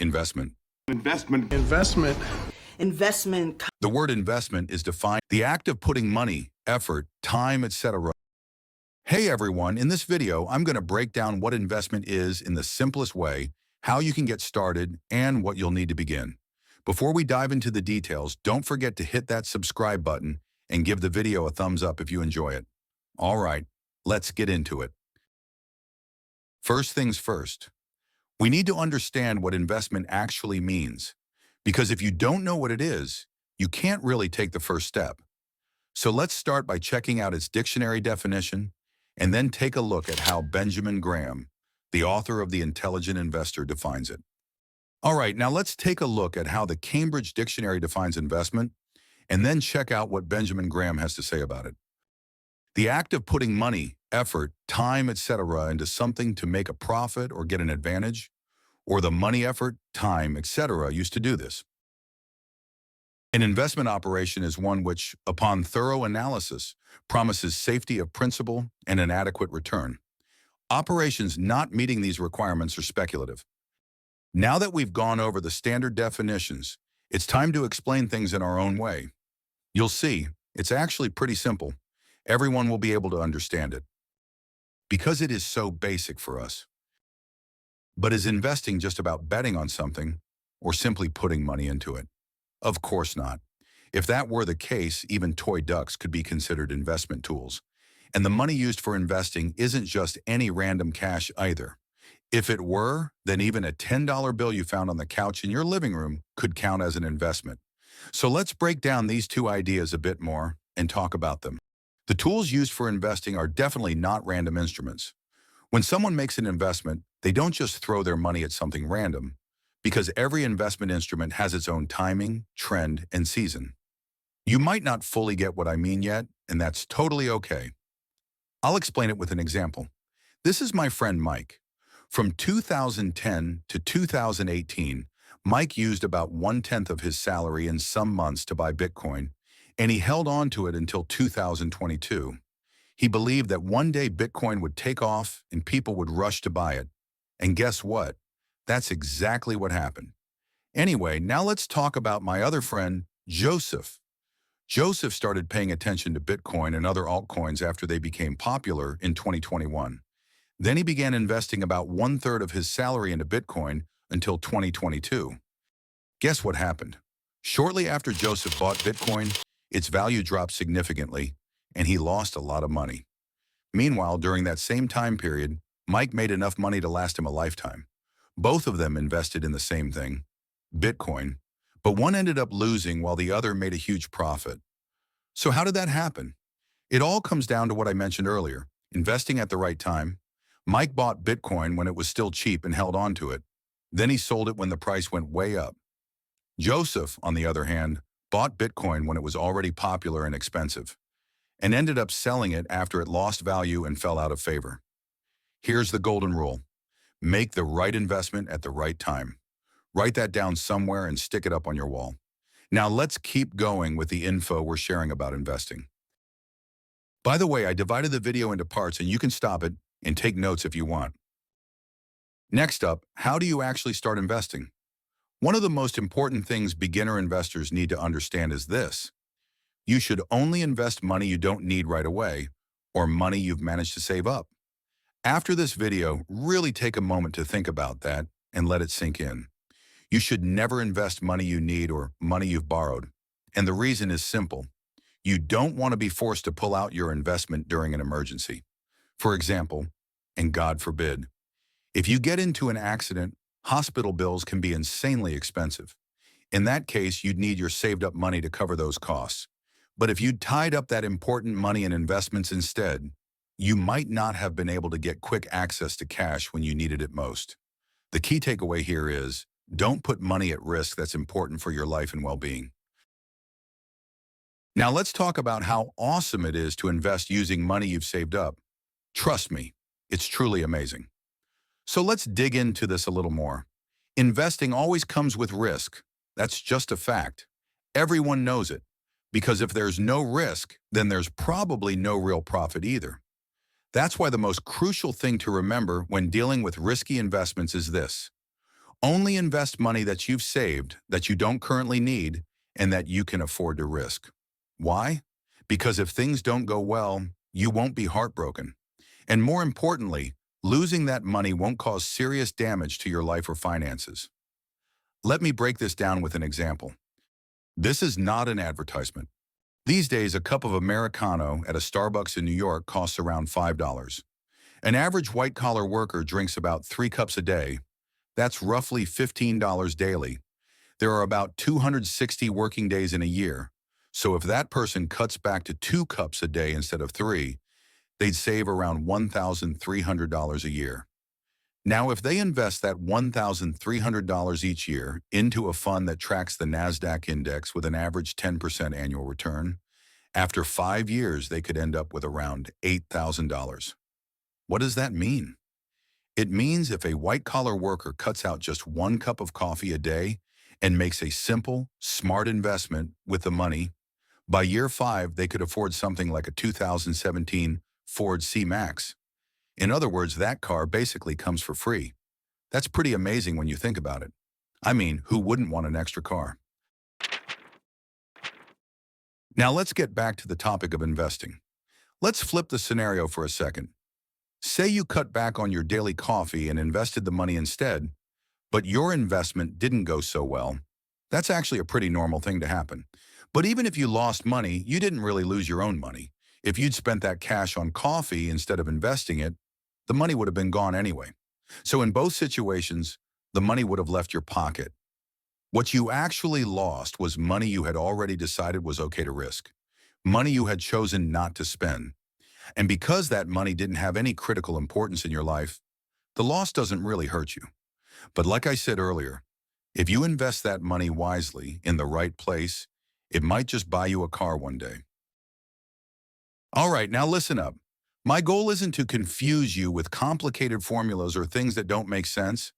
Investment. Investment. The word investment is defined the act of putting money, effort, time, etc. Hey everyone, in this video, I'm going to break down what investment is in the simplest way, how you can get started, and what you'll need to begin. Before we dive into the details, don't forget to hit that subscribe button and give the video a thumbs up if you enjoy it. All right, let's get into it. First things first, we need to understand what investment actually means, because if you don't know what it is, you can't really take the first step. So let's start by checking out its dictionary definition and then take a look at how Benjamin Graham, the author of The Intelligent Investor, defines it. All right, now let's take a look at how the Cambridge Dictionary defines investment and then check out what Benjamin Graham has to say about it. The act of putting money, effort, time, etc. into something to make a profit or get an advantage, or the money, effort, time, etc. used to do this. An investment operation is one which, upon thorough analysis, promises safety of principal and an adequate return. Operations not meeting these requirements are speculative. Now that we've gone over the standard definitions, it's time to explain things in our own way. You'll see, it's actually pretty simple. Everyone will be able to understand it, because it is so basic for us. But is investing just about betting on something or simply putting money into it? Of course not. If that were the case, even toy ducks could be considered investment tools. And the money used for investing isn't just any random cash either. If it were, then even a $10 bill you found on the couch in your living room could count as an investment. So let's break down these two ideas a bit more and talk about them. The tools used for investing are definitely not random instruments. When someone makes an investment, they don't just throw their money at something random, because every investment instrument has its own timing, trend, and season. You might not fully get what I mean yet, and that's totally okay. I'll explain it with an example. This is my friend Mike. From 2010 to 2018, Mike used about 1/10 of his salary in some months to buy Bitcoin, and he held on to it until 2022. He believed that one day Bitcoin would take off and people would rush to buy it. And guess what? That's exactly what happened. Anyway, now let's talk about my other friend, Joseph. Joseph started paying attention to Bitcoin and other altcoins after they became popular in 2021. Then he began investing about 1/3 of his salary into Bitcoin until 2022. Guess what happened? Shortly after Joseph bought Bitcoin, its value dropped significantly, and he lost a lot of money. Meanwhile, during that same time period, Mike made enough money to last him a lifetime. Both of them invested in the same thing, Bitcoin, but one ended up losing while the other made a huge profit. So how did that happen? It all comes down to what I mentioned earlier, investing at the right time. Mike bought Bitcoin when it was still cheap and held on to it. Then he sold it when the price went way up. Joseph, on the other hand, bought Bitcoin when it was already popular and expensive, and ended up selling it after it lost value and fell out of favor. Here's the golden rule. Make the right investment at the right time. Write that down somewhere and stick it up on your wall. Now let's keep going with the info we're sharing about investing. By the way, I divided the video into parts and you can stop it and take notes if you want. Next up, how do you actually start investing? One of the most important things beginner investors need to understand is this. You should only invest money you don't need right away, or money you've managed to save up. After this video, really take a moment to think about that and let it sink in. You should never invest money you need or money you've borrowed. And the reason is simple. You don't want to be forced to pull out your investment during an emergency. For example, and God forbid, if you get into an accident, hospital bills can be insanely expensive. In that case, you'd need your saved up money to cover those costs. But if you'd tied up that important money in investments instead, you might not have been able to get quick access to cash when you needed it most. The key takeaway here is, don't put money at risk that's important for your life and well-being. Now let's talk about how awesome it is to invest using money you've saved up. Trust me, it's truly amazing. So let's dig into this a little more. Investing always comes with risk. That's just a fact. Everyone knows it, because if there's no risk, then there's probably no real profit either. That's why the most crucial thing to remember when dealing with risky investments is this. Only invest money that you've saved, that you don't currently need, and that you can afford to risk. Why? Because if things don't go well, you won't be heartbroken. And more importantly, losing that money won't cause serious damage to your life or finances. Let me break this down with an example. This is not an advertisement. These days, a cup of Americano at a Starbucks in New York costs around $5. An average white-collar worker drinks about 3 cups a day. That's roughly $15 daily. There are about 260 working days in a year. So if that person cuts back to 2 cups a day instead of 3, they'd save around $1,300 a year. Now, if they invest that $1,300 each year into a fund that tracks the NASDAQ index with an average 10% annual return, after 5 years, they could end up with around $8,000. What does that mean? It means if a white-collar worker cuts out just 1 cup of coffee a day and makes a simple, smart investment with the money, by year 5, they could afford something like a 2017 Ford C-Max. In other words, that car basically comes for free. That's pretty amazing when you think about it. I mean, who wouldn't want an extra car? Now let's get back to the topic of investing. Let's flip the scenario for a second. Say you cut back on your daily coffee and invested the money instead, but your investment didn't go so well. That's actually a pretty normal thing to happen. But even if you lost money, you didn't really lose your own money. If you'd spent that cash on coffee instead of investing it, the money would have been gone anyway. So in both situations, the money would have left your pocket. What you actually lost was money you had already decided was okay to risk. Money you had chosen not to spend. And because that money didn't have any critical importance in your life, the loss doesn't really hurt you. But like I said earlier, if you invest that money wisely in the right place, it might just buy you a car one day. All right, now listen up. My goal isn't to confuse you with complicated formulas or things that don't make sense.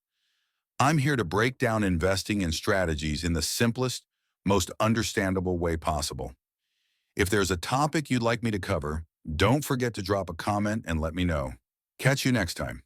I'm here to break down investing and strategies in the simplest, most understandable way possible. If there's a topic you'd like me to cover, don't forget to drop a comment and let me know. Catch you next time.